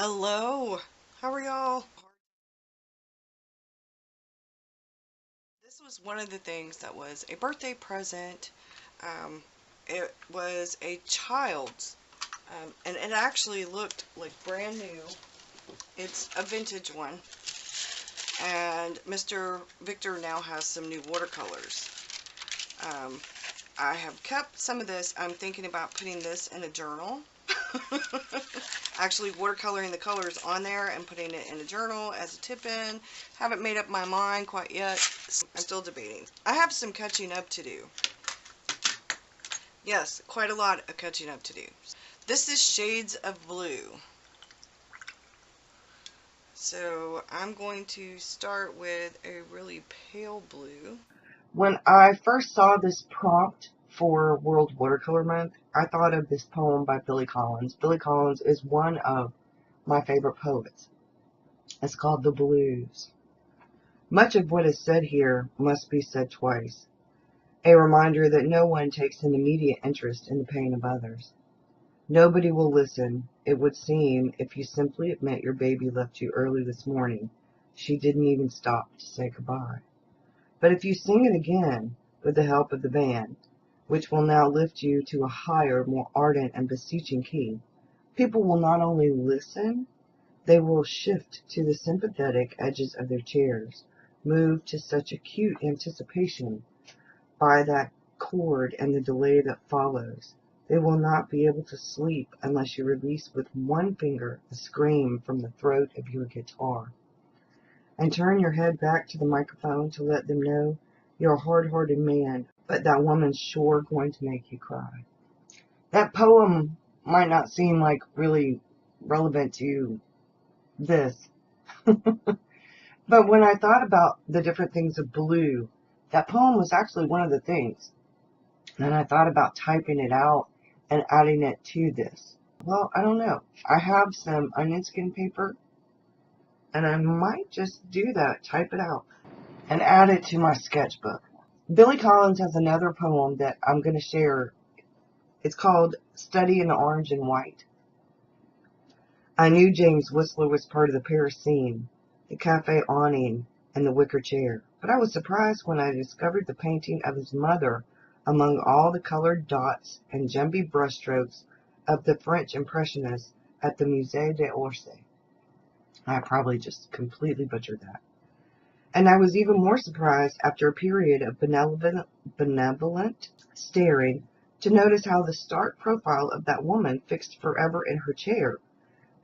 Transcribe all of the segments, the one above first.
Hello, how are y'all? This was one of the things that was a birthday present. Um, it was a child's, and it actually looked like brand new. It's a vintage one, and Mr. Victor now has some new watercolors. Um, I have kept some of this. I'm thinking about putting this in a journal. Actually watercoloring the colors on there and putting it in a journal as a tip-in. Haven't made up my mind quite yet. I'm still debating. I have some catching up to do. Yes, quite a lot of catching up to do. This is Shades of Blue. So I'm going to start with a really pale blue. When I first saw this prompt for World Watercolor Month, I thought of this poem by Billy Collins. Billy Collins is one of my favorite poets. It's called The Blues. Much of what is said here must be said twice, a reminder that no one takes an immediate interest in the pain of others. Nobody will listen, it would seem, if you simply admit your baby left you early this morning. She didn't even stop to say goodbye. But if you sing it again, with the help of the band, which will now lift you to a higher, more ardent and beseeching key, people will not only listen, they will shift to the sympathetic edges of their chairs, moved to such acute anticipation by that chord and the delay that follows. They will not be able to sleep unless you release with one finger a scream from the throat of your guitar, and turn your head back to the microphone to let them know you're a hard-hearted man, but that woman's sure going to make you cry. That poem might not seem like really relevant to this, but when I thought about the different things of blue, that poem was actually one of the things. And I thought about typing it out and adding it to this. Well, I don't know. I have some onion skin paper, and I might just do that, type it out, and add it to my sketchbook. Billy Collins has another poem that I'm going to share. It's called Study in Orange and White. I knew James Whistler was part of the Paris scene, the cafe awning, and the wicker chair, but I was surprised when I discovered the painting of his mother among all the colored dots and jumpy brushstrokes of the French Impressionists at the Musée d'Orsay. I probably just completely butchered that. And I was even more surprised after a period of benevolent staring to notice how the stark profile of that woman fixed forever in her chair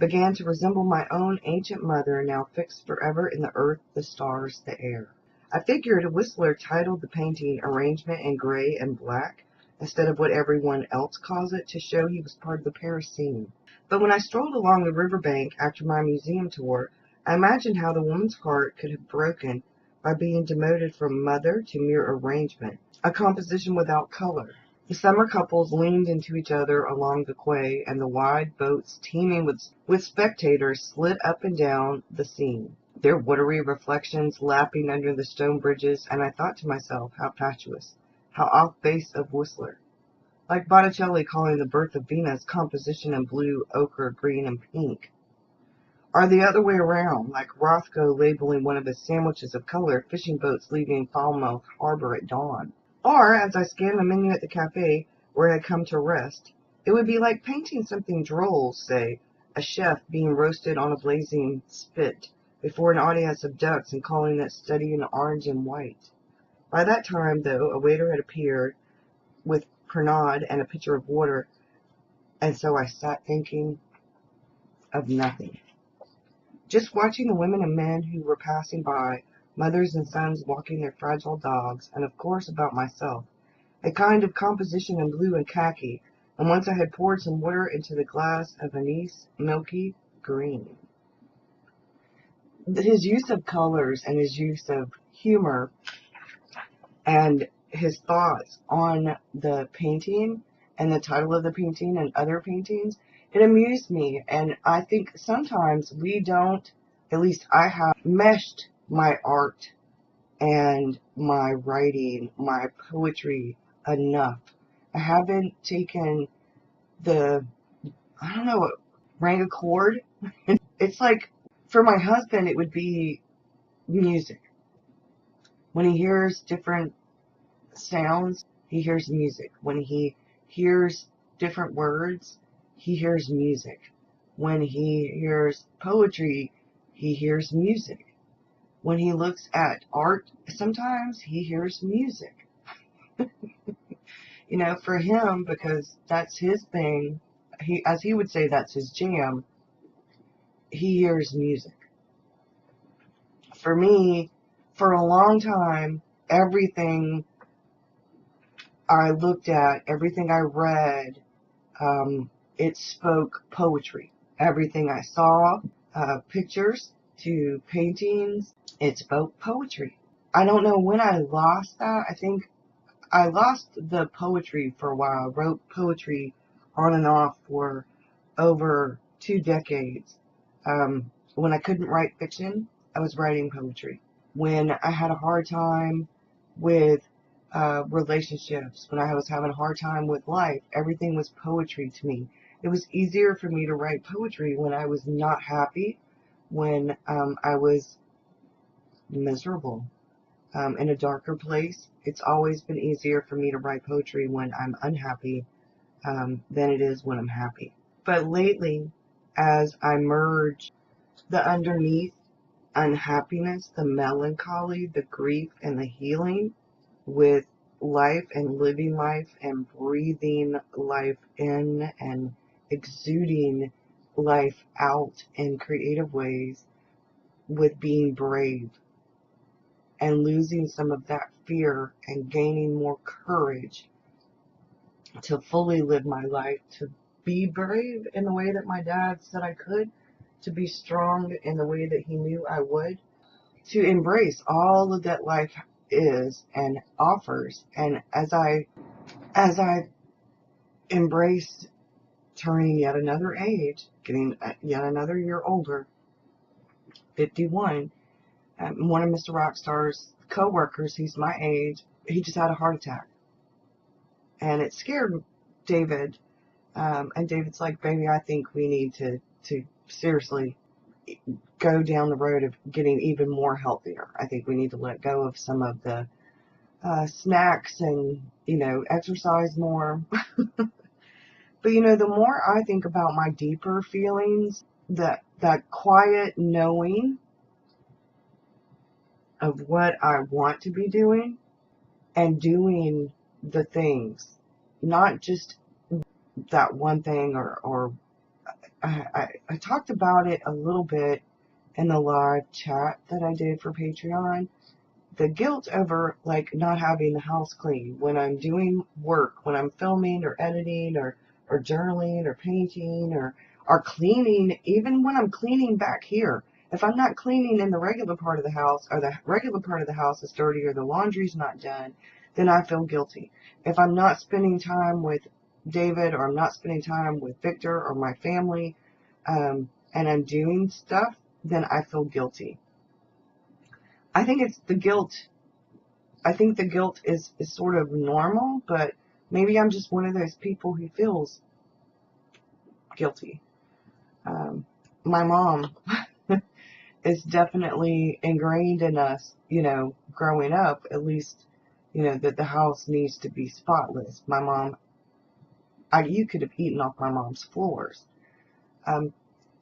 began to resemble my own ancient mother, now fixed forever in the earth, the stars, the air. I figured Whistler titled the painting Arrangement in Gray and Black instead of what everyone else calls it to show he was part of the Paris scene. But when I strolled along the riverbank after my museum tour, I imagined how the woman's heart could have broken by being demoted from mother to mere arrangement, a composition without color. The summer couples leaned into each other along the quay, and the wide boats teeming with spectators slid up and down the scene, their watery reflections lapping under the stone bridges, and I thought to myself, how fatuous, how off base of Whistler. Like Botticelli calling the birth of Venus composition in blue, ochre, green, and pink. Or the other way around, like Rothko labeling one of his sandwiches of color, fishing boats leaving Falmouth Harbor at dawn. Or, as I scanned the menu at the cafe where I had come to rest, it would be like painting something droll, say, a chef being roasted on a blazing spit before an audience of ducks and calling it Study in Orange and White. By that time, though, a waiter had appeared with Pernod and a pitcher of water, and so I sat thinking of nothing. Just watching the women and men who were passing by, mothers and sons walking their fragile dogs, and of course about myself. A kind of composition in blue and khaki, and once I had poured some water into the glass of anise, milky green. His use of colors and his use of humor and his thoughts on the painting and the title of the painting and other paintings, it amused me. And I think sometimes we don't, at least I have, meshed my art and my writing, my poetry enough. I haven't taken the, I don't know, rang a chord It's like, for my husband, it would be music. When he hears different sounds, he hears music. When he hears different words, he hears music. When he hears poetry, he hears music. When he looks at art, sometimes he hears music. You know, for him, because that's his thing, as he would say, that's his jam, he hears music. For me, for a long time, everything I looked at, everything I read, it spoke poetry. Everything I saw, pictures to paintings, it spoke poetry. I don't know when I lost that. I think I lost the poetry for a while. I wrote poetry on and off for over 2 decades. When I couldn't write fiction, I was writing poetry. When I had a hard time with relationships, when I was having a hard time with life, everything was poetry to me. It was easier for me to write poetry when I was not happy, when I was miserable, in a darker place. It's always been easier for me to write poetry when I'm unhappy than it is when I'm happy. But lately, as I merge the underneath unhappiness, the melancholy, the grief, and the healing with life and living life and breathing life in and exuding life out in creative ways, with being brave and losing some of that fear and gaining more courage to fully live my life, to be brave in the way that my dad said I could, to be strong in the way that he knew I would, to embrace all of that life is and offers. And as I embraced turning yet another age, getting yet another year older, 51, one of Mr. Rockstar's co-workers, he's my age, he just had a heart attack. And it scared David. And David's like, baby, I think we need to seriously go down the road of getting even more healthier. I think we need to let go of some of the snacks and, exercise more. But, the more I think about my deeper feelings, that quiet knowing of what I want to be doing and doing the things, not just that one thing or I talked about it a little bit in the live chat that I did for Patreon. The guilt over not having the house clean when I'm doing work, when I'm filming or editing or journaling or painting or cleaning, even when I'm cleaning back here. If I'm not cleaning in the regular part of the house, or the regular part of the house is dirty, or the laundry's not done, then I feel guilty. If I'm not spending time with David, or I'm not spending time with Victor or my family, and I'm doing stuff, then I feel guilty. I think it's the guilt. I think the guilt is sort of normal, but maybe I'm just one of those people who feels guilty. My mom is definitely ingrained in us, growing up, at least, that the house needs to be spotless. My mom, you could have eaten off my mom's floors. And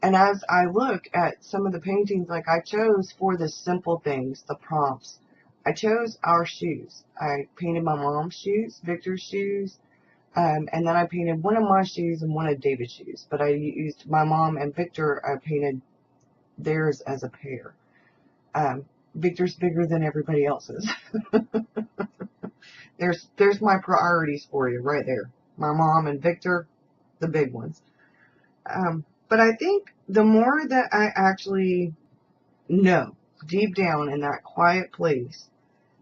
as I look at some of the paintings, I chose for the simple things, the prompts, I chose our shoes. I painted my mom's shoes, Victor's shoes, and then I painted one of my shoes and one of David's shoes. But I used my mom and Victor, I painted theirs as a pair. Victor's bigger than everybody else's. There's my priorities for you right there. My mom and Victor, the big ones. But I think the more that I actually know deep down in that quiet place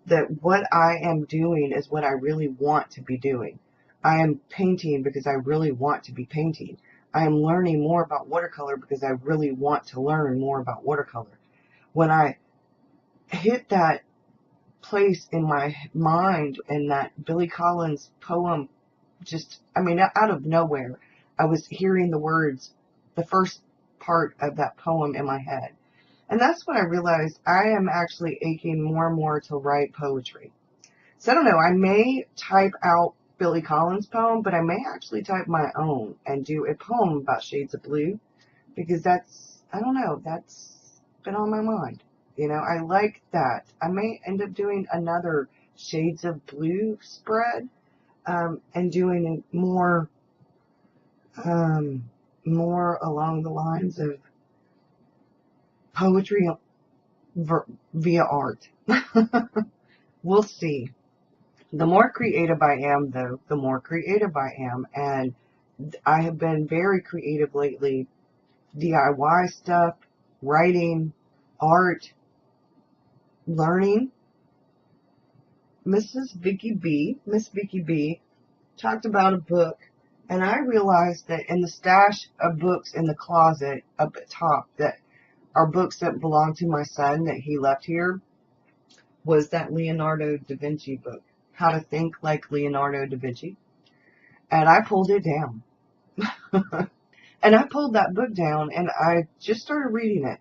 that what I am doing is what I really want to be doing. I am painting because I really want to be painting. I am learning more about watercolor because I really want to learn more about watercolor. When I hit that place in my mind and that Billy Collins poem, out of nowhere, I was hearing the words, the first part of that poem in my head. And that's when I realized I am actually aching more and more to write poetry. So I don't know, I may type out Billy Collins' poem, but I may actually type my own and do a poem about shades of blue, because that's, I don't know, that's been on my mind. You know, I like that. I may end up doing another shades of blue spread, and doing it more along the lines of poetry via art. We'll see. The more creative I am, though, the more creative I am. And I have been very creative lately. DIY stuff, writing, art, learning. Miss Vicky B, talked about a book, and I realized that in the stash of books in the closet up at top that are books that belong to my son that he left here was that Leonardo da Vinci book, How to Think Like Leonardo da Vinci. And I pulled it down. And I pulled that book down and I just started reading it.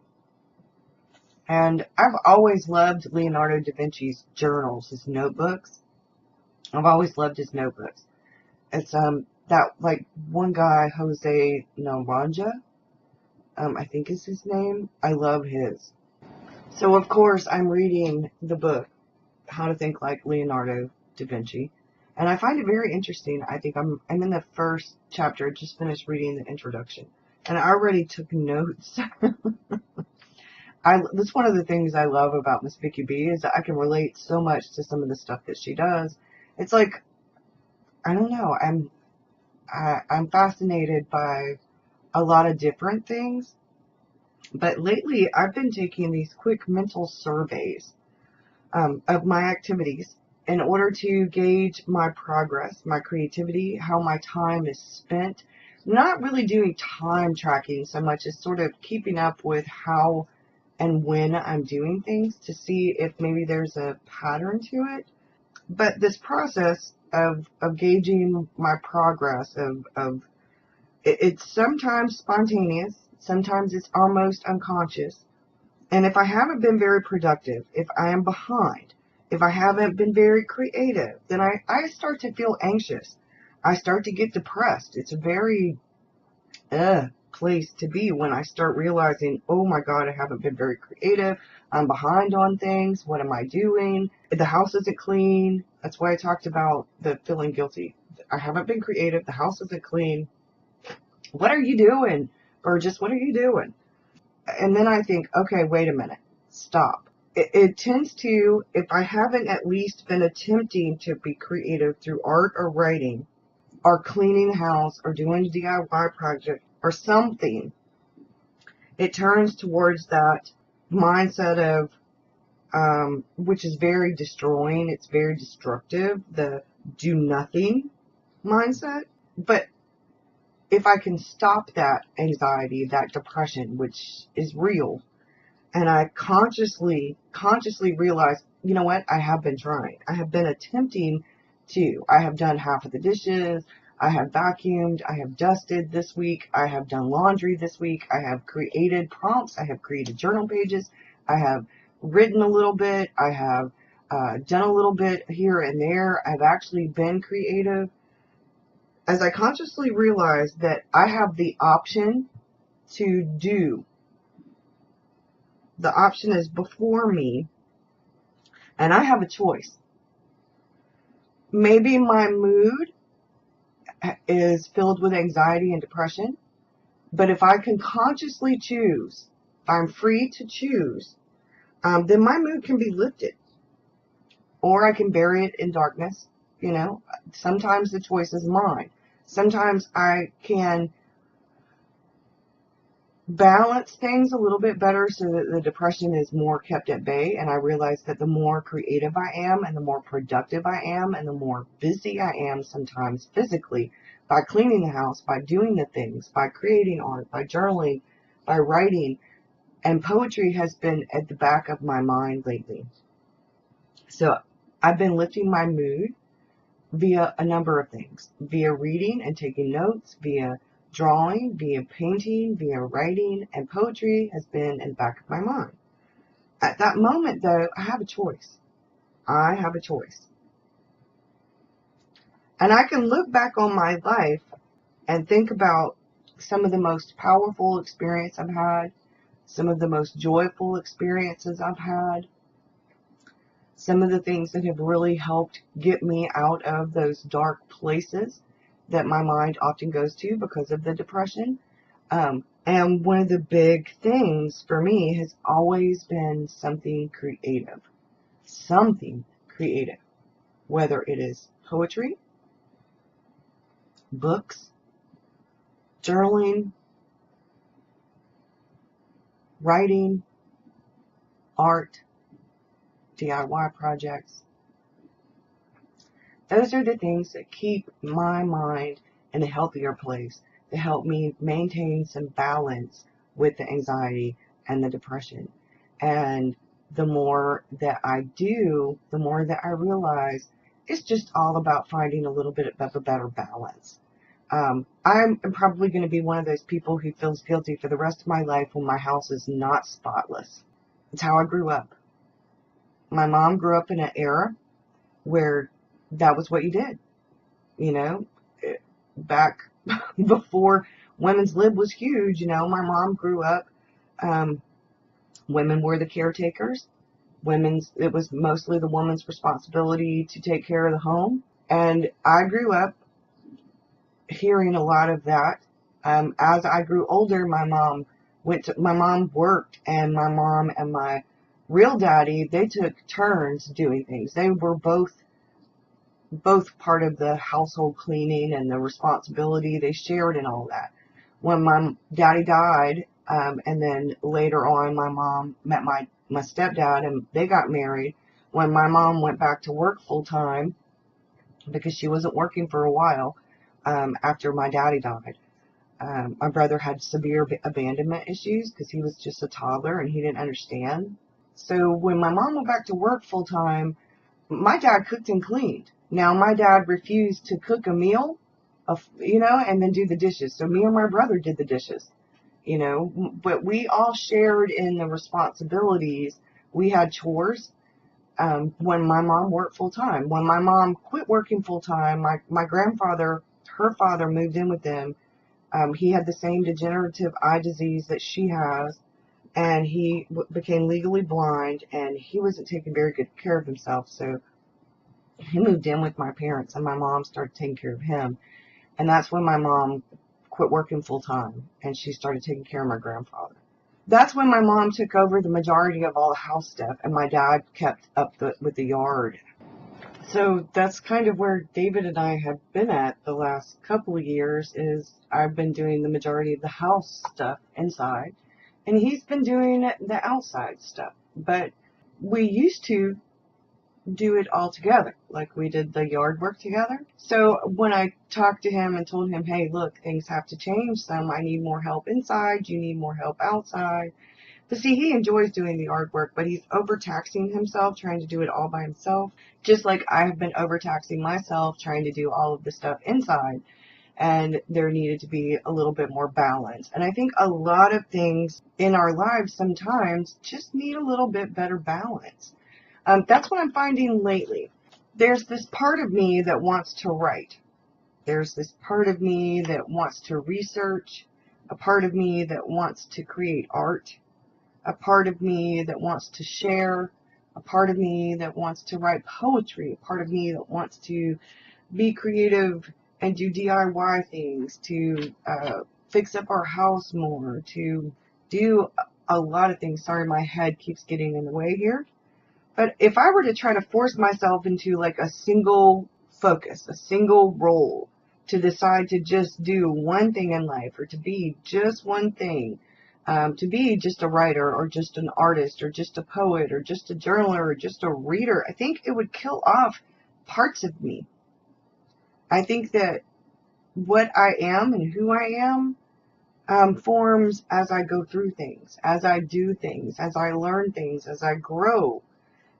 And I've always loved Leonardo da Vinci's journals, his notebooks. I've always loved his notebooks. It's that like one guy, Jose Naranja, I think is his name. I love his. So of course I'm reading the book, How to Think Like Leonardo da Vinci, and I find it very interesting. I think I'm in the first chapter. I just finished reading the introduction, and I already took notes. That's one of the things I love about Miss Vicky B is that I can relate so much to some of the stuff that she does. It's like, I don't know, I'm fascinated by a lot of different things, but lately I've been taking these quick mental surveys of my activities in order to gauge my progress, my creativity, how my time is spent. Not really doing time tracking so much as sort of keeping up with how and when I'm doing things to see if maybe there's a pattern to it. But this process of gauging my progress, it's sometimes spontaneous, sometimes it's almost unconscious. And if I haven't been very productive, if I am behind, if I haven't been very creative, then I start to feel anxious. I start to get depressed. It's a very place to be when I start realizing, oh my God, I haven't been very creative. I'm behind on things. What am I doing? The house isn't clean. That's why I talked about the feeling guilty. I haven't been creative. The house isn't clean. What are you doing? Burgess, what are you doing? And then I think, okay, wait a minute. Stop. It tends to, if I haven't at least been attempting to be creative through art or writing or cleaning the house or doing a DIY project or something, it turns towards that mindset of, which is very destroying. It's very destructive, the do nothing mindset. But if I can stop that anxiety, that depression, which is real, and I consciously realize, you know what, I have been trying. I have been attempting to. I have done half of the dishes. I have vacuumed. I have dusted this week. I have done laundry this week. I have created prompts. I have created journal pages. I have written a little bit. I have done a little bit here and there. I've actually been creative. As I consciously realize that I have the option to do, the option is before me, and I have a choice. Maybe my mood is filled with anxiety and depression, but if I can consciously choose, if I'm free to choose, then my mood can be lifted, or I can bury it in darkness. You know, sometimes the choice is mine. Sometimes I can balance things a little bit better so that the depression is more kept at bay, and I realize that the more creative I am and the more productive I am and the more busy I am sometimes physically by cleaning the house, by doing the things, by creating art, by journaling, by writing, and poetry has been at the back of my mind lately. So I've been lifting my mood via a number of things, via reading and taking notes, via drawing, via painting, via writing, and poetry has been in the back of my mind. At that moment, though, I have a choice. I have a choice. And I can look back on my life and think about some of the most powerful experience I've had, some of the most joyful experiences I've had, some of the things that have really helped get me out of those dark places that my mind often goes to because of the depression. And one of the big things for me has always been something creative. Something creative. Whether it is poetry, books, journaling, writing, art, DIY projects. Those are the things that keep my mind in a healthier place, to help me maintain some balance with the anxiety and the depression. And the more that I do, the more that I realize it's just all about finding a little bit of a better balance. I'm probably going to be one of those people who feels guilty for the rest of my life when my house is not spotless. It's how I grew up. My mom grew up in an era where that was what you did. You know, back before women's lib was huge, you know, my mom grew up, women were the caretakers. It was mostly the woman's responsibility to take care of the home. And I grew up hearing a lot of that. As I grew older, my mom worked, and my mom and my real daddy, they took turns doing things. They were both part of the household cleaning and the responsibility. They shared in all that. When my daddy died, and then later on my mom met my stepdad and they got married. When my mom went back to work full time, because she wasn't working for a while, after my daddy died, my brother had severe abandonment issues because he was just a toddler and he didn't understand. So when my mom went back to work full time, my dad cooked and cleaned. Now, my dad refused to cook a meal, and then do the dishes. So me and my brother did the dishes, but we all shared in the responsibilities. We had chores. When my mom worked full time. When my mom quit working full time, my grandfather, her father, moved in with them. He had the same degenerative eye disease that she has, and he became legally blind, and he wasn't taking very good care of himself. So he moved in with my parents, and my mom started taking care of him. And that's when my mom quit working full time, and she started taking care of my grandfather. That's when my mom took over the majority of all the house stuff, and my dad kept up with the yard. So that's kind of where David and I have been at the last couple of years. Is I've been doing the majority of the house stuff inside, and he's been doing the outside stuff. But we used to do it all together, like we did the yard work together. So when I talked to him and told him, hey, look, things have to change some. I need more help inside. You need more help outside. But see, he enjoys doing the yard work, but he's overtaxing himself trying to do it all by himself, just like I have been overtaxing myself trying to do all of the stuff inside. And there needed to be a little bit more balance. And I think a lot of things in our lives sometimes just need a little bit better balance. That's what I'm finding lately. There's this part of me that wants to write. There's this part of me that wants to research, a part of me that wants to create art, a part of me that wants to share, a part of me that wants to write poetry, a part of me that wants to be creative and do DIY things, to fix up our house more, to do a lot of things. Sorry, my head keeps getting in the way here. But if I were to try to force myself into like a single focus, a single role, to decide to just do one thing in life, or to be just one thing, to be just a writer, or just an artist, or just a poet, or just a journaler, or just a reader, I think it would kill off parts of me. I think that what I am and who I am forms as I go through things, as I do things, as I learn things, as I grow.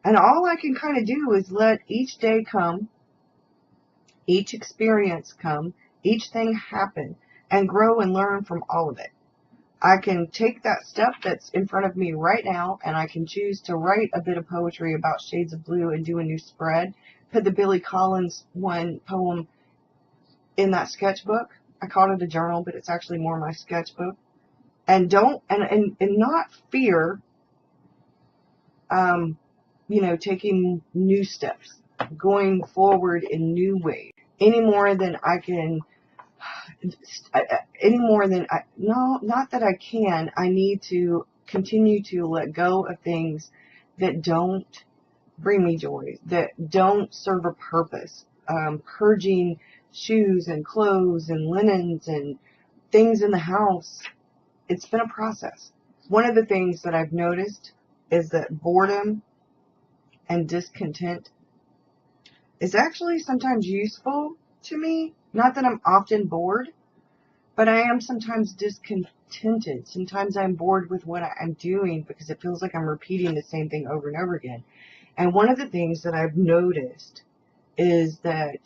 And all I can kind of do is let each day come, each experience come, each thing happen, and grow and learn from all of it. I can take that step that's in front of me right now, and I can choose to write a bit of poetry about shades of blue and do a new spread, put the Billy Collins one poem in that sketchbook. I called it a journal, but it's actually more my sketchbook. And not fear, taking new steps, going forward in new ways, any more than I can. No, not that I can. I need to continue to let go of things that don't bring me joy, that don't serve a purpose. Purging shoes and clothes and linens and things in the house. It's been a process. One of the things that I've noticed is that boredom and discontent is actually sometimes useful to me. Not that I'm often bored, but I am sometimes discontented. Sometimes I'm bored with what I'm doing because it feels like I'm repeating the same thing over and over again. And one of the things that I've noticed is that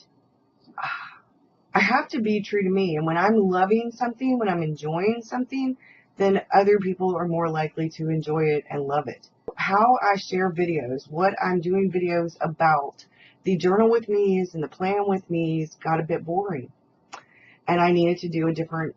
I have to be true to me. And when I'm loving something, when I'm enjoying something, then other people are more likely to enjoy it and love it. How I share videos, what I'm doing videos about, the journal with me's and the plan with me's got a bit boring. And I needed to do a different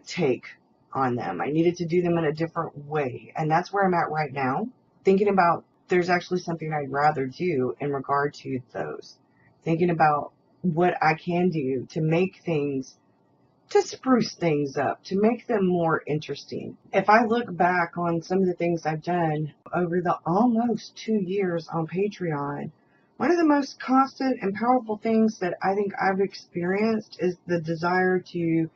take on them. I needed to do them in a different way. And that's where I'm at right now. Thinking about there's actually something I'd rather do in regard to those. Thinking about what I can do to make things, to spruce things up, to make them more interesting. If I look back on some of the things I've done over the almost 2 years on Patreon, one of the most constant and powerful things that I think I've experienced is the desire to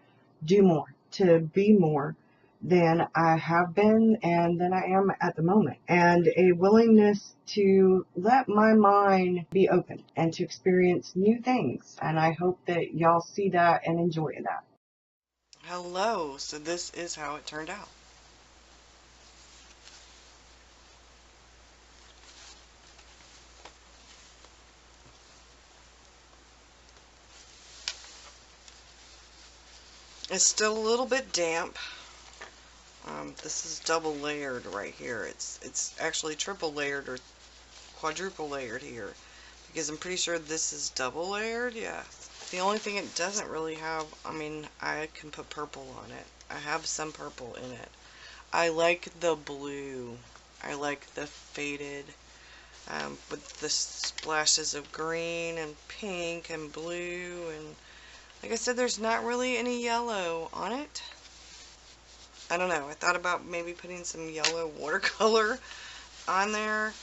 do more, to be more than I have been and than I am at the moment. And a willingness to let my mind be open and to experience new things. And I hope that y'all see that and enjoy that. Hello, so this is how it turned out. It's still a little bit damp. This is double layered right here. It's actually triple layered or quadruple layered here, because I'm pretty sure this is double layered. Yeah. The only thing it doesn't really have, I can put purple on it. I have some purple in it. I like the blue. I like the faded, with the splashes of green and pink and blue, and like I said, there's not really any yellow on it. I don't know. I thought about maybe putting some yellow watercolor on there,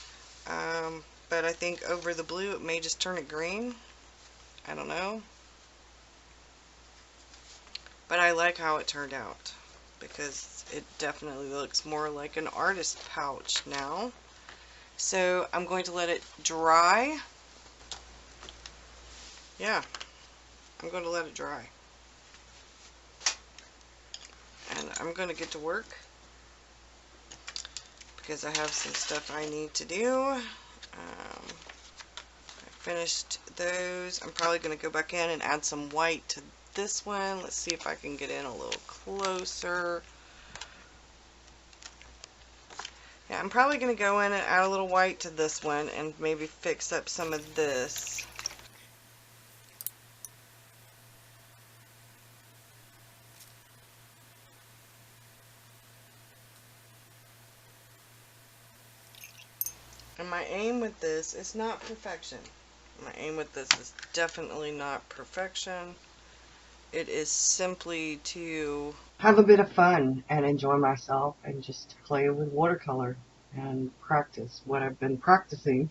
but I think over the blue it may just turn it green. I don't know. But I like how it turned out, because it definitely looks more like an artist pouch now. So I'm going to let it dry. Yeah, I'm going to let it dry. And I'm going to get to work, because I have some stuff I need to do. I finished those. I'm probably going to go back in and add some white to this one. Let's see if I can get in a little closer. Yeah, I'm probably going to go in and add a little white to this one and maybe fix up some of this. And my aim with this is not perfection. My aim with this is definitely not perfection. It is simply to have a bit of fun and enjoy myself and just play with watercolor and practice what I've been practicing.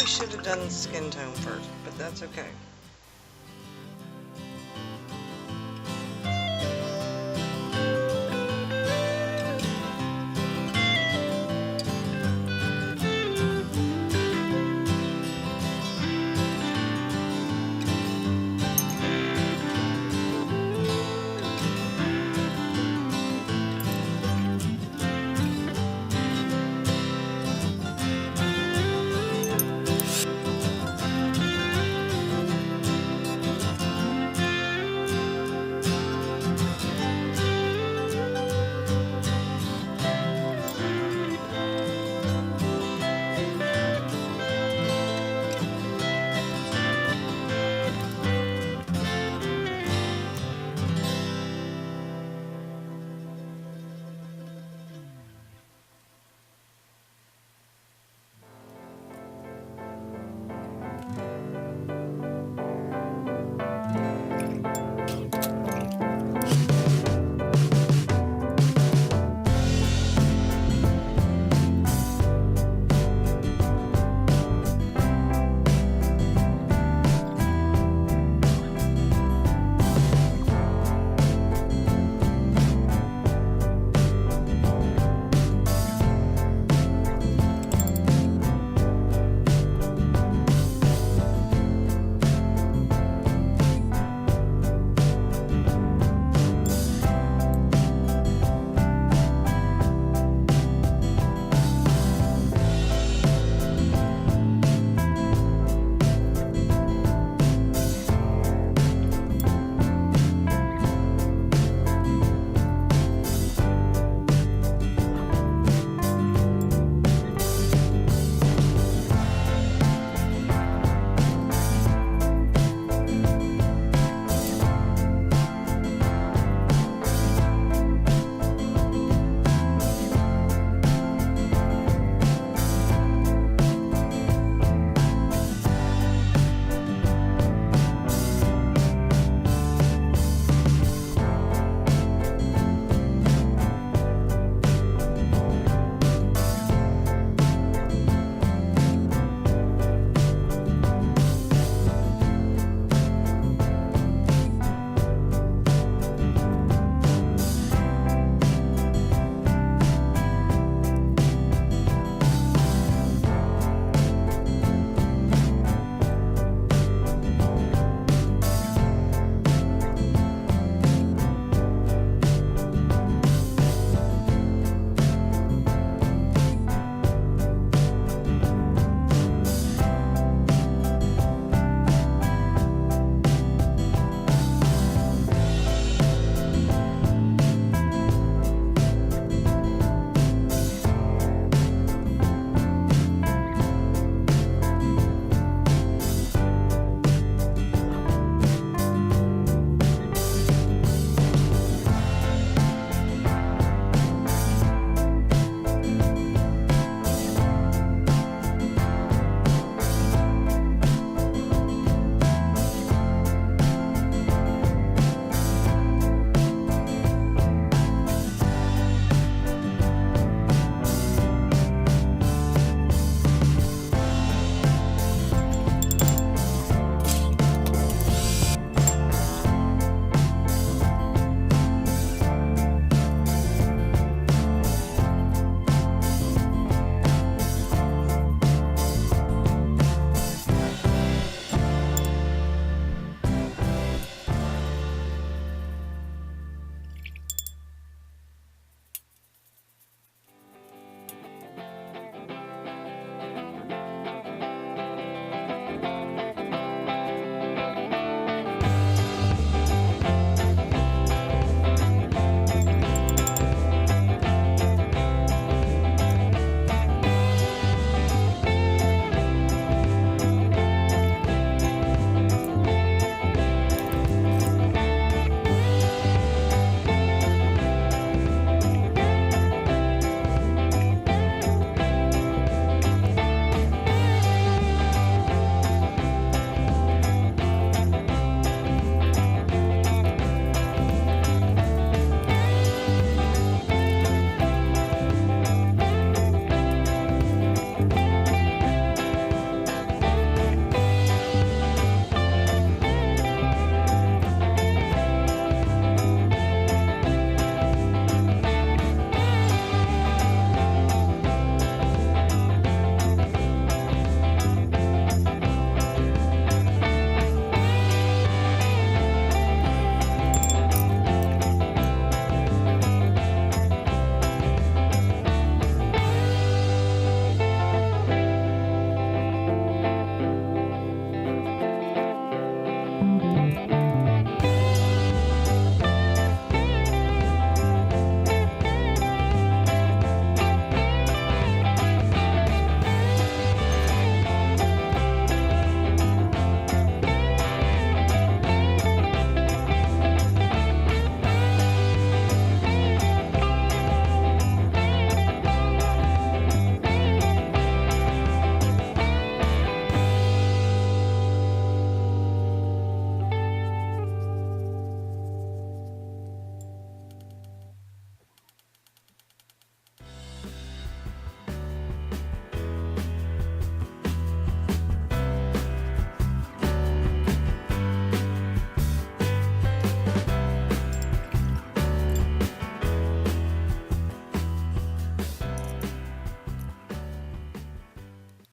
should have done skin tone first, but that's okay.